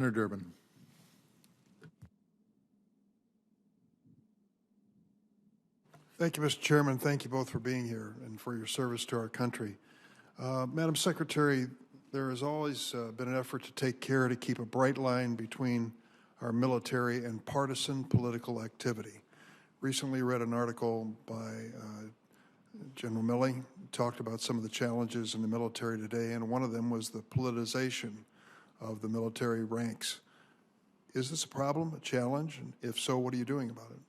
Senator Durbin. Thank you, Mr. Chairman. Thank you both for being here and for your service to our country. Madam Secretary, there has always been an effort to take care to keep a bright line between our military and partisan political activity. Recently read an article by General Milley, talked about some of the challenges in the military today, and one of them was the politicization of the military ranks. Is this a problem, a challenge? And if so, what are you doing about it?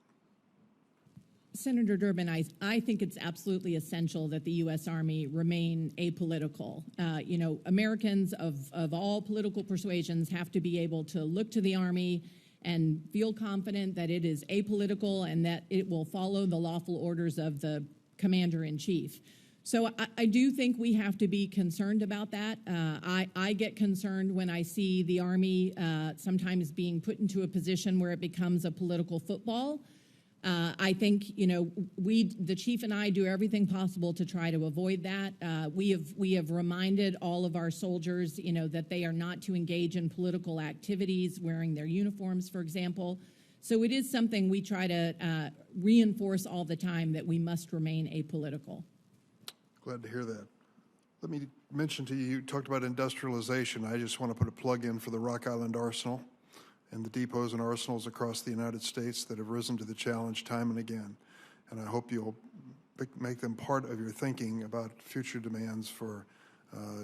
Senator Durbin, I think it's absolutely essential that the U.S. Army remain apolitical. Americans of all political persuasions have to be able to look to the Army and feel confident that it is apolitical and that it will follow the lawful orders of the Commander-in-Chief. So I do think we have to be concerned about that. I get concerned when I see the Army sometimes being put into a position where it becomes a political football. I think, the Chief and I do everything possible to try to avoid that. We have reminded all of our soldiers, that they are not to engage in political activities, wearing their uniforms, for example. So it is something we try to reinforce all the time, that we must remain apolitical. Glad to hear that. Let me mention to you, you talked about industrialization. I just want to put a plug in for the Rock Island Arsenal and the depots and arsenals across the United States that have risen to the challenge time and again. And I hope you'll make them part of your thinking about future demands for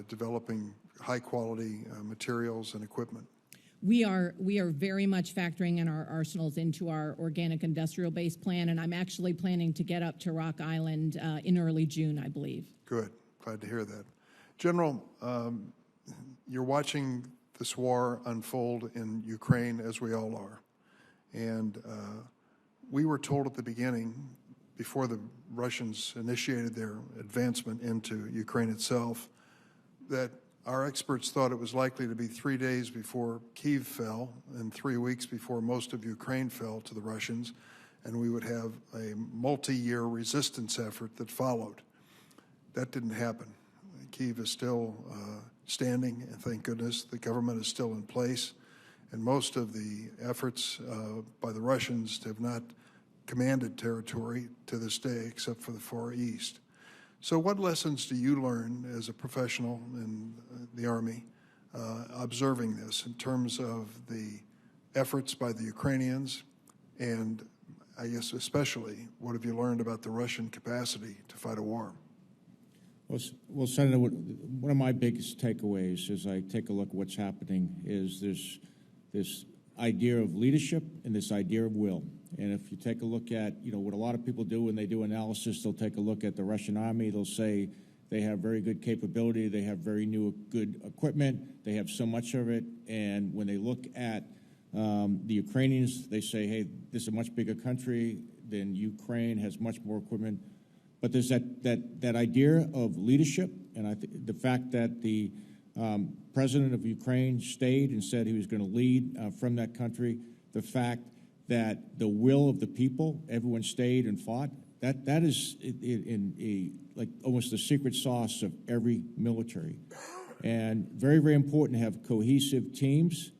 developing high-quality materials and equipment. We are very much factoring in our arsenals into our organic industrial base plan, and I'm actually planning to get up to Rock Island in early June, I believe. Good. Glad to hear that. General, you're watching this war unfold in Ukraine, as we all are. And we were told at the beginning, before the Russians initiated their advancement into Ukraine itself, that our experts thought it was likely to be 3 days before Kyiv fell and 3 weeks before most of Ukraine fell to the Russians, and we would have a multi-year resistance effort that followed. That didn't happen. Kyiv is still standing, and thank goodness the government is still in place, and most of the efforts by the Russians have not commanded territory to this day except for the Far East. So what lessons do you learn as a professional in the Army observing this in terms of the efforts by the Ukrainians, and I guess especially what have you learned about the Russian capacity to fight a war? Well, Senator, one of my biggest takeaways as I take a look at what's happening is this idea of leadership and this idea of will. And if you take a look at, what a lot of people do when they do analysis, they'll take a look at the Russian army. They'll say they have very good capability. They have very good equipment. They have so much of it. And when they look at the Ukrainians, they say, hey, this is a much bigger country than Ukraine, has much more equipment. But there's that idea of leadership, and the fact that the president of Ukraine stayed and said he was going to lead from that country, the fact that the will of the people, everyone stayed and fought, that is like almost the secret sauce of every military. And very, very important to have cohesive teams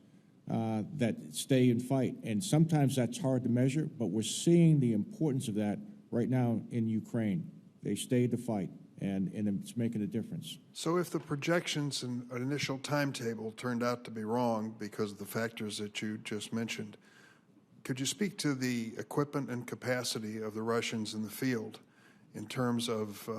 that stay and fight. And sometimes that's hard to measure, but we're seeing the importance of that right now in Ukraine. They stayed to fight, and it's making a difference. So if the projections and initial timetable turned out to be wrong because of the factors that you just mentioned, could you speak to the equipment and capacity of the Russians in the field in terms of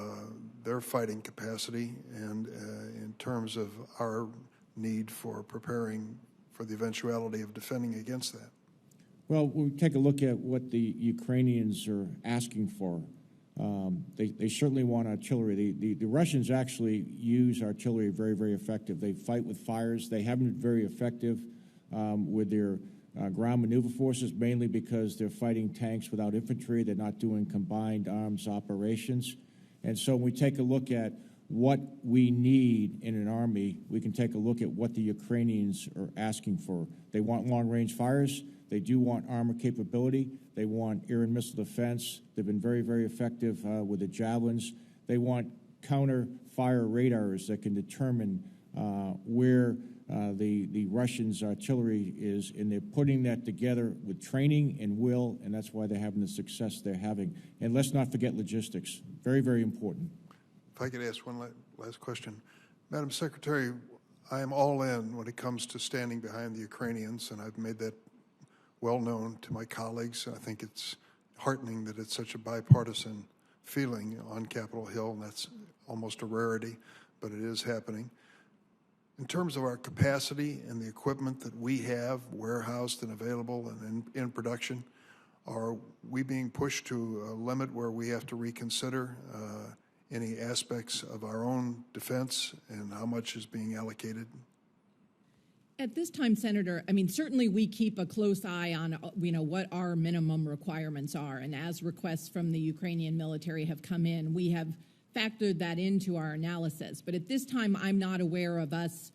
their fighting capacity and in terms of our need for preparing for the eventuality of defending against that? Well, we take a look at what the Ukrainians are asking for. They certainly want artillery. The Russians actually use artillery very, very effective. They fight with fires. They haven't been very effective with their ground maneuver forces, mainly because they're fighting tanks without infantry. They're not doing combined arms operations. And so when we take a look at what we need in an army, we can take a look at what the Ukrainians are asking for. They want long-range fires. They do want armor capability. They want air and missile defense. They've been very, very effective with the javelins. They want counter-fire radars that can determine where the Russians' artillery is, and they're putting that together with training and will, and that's why they're having the success they're having. And let's not forget logistics. Very, very important. If I could ask one last question. Madam Secretary, I am all in when it comes to standing behind the Ukrainians, and I've made that well known to my colleagues. I think it's heartening that it's such a bipartisan feeling on Capitol Hill, and that's almost a rarity, but it is happening. In terms of our capacity and the equipment that we have warehoused and available and in production, are we being pushed to a limit where we have to reconsider any aspects of our own defense and how much is being allocated? At this time, Senator, I mean, certainly we keep a close eye on, what our minimum requirements are. And as requests from the Ukrainian military have come in, we have factored that into our analysis. But at this time, I'm not aware of us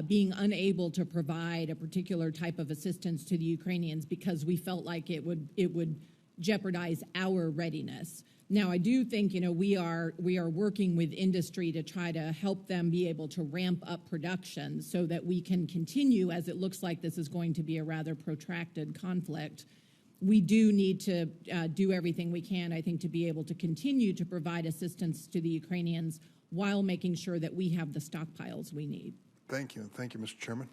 being unable to provide a particular type of assistance to the Ukrainians because we felt like it would jeopardize our readiness. Now, I do think, we are working with industry to try to help them be able to ramp up production so that we can continue, as it looks like this is going to be a rather protracted conflict. We do need to do everything we can, I think, to be able to continue to provide assistance to the Ukrainians while making sure that we have the stockpiles we need. Thank you. Thank you, Mr. Chairman.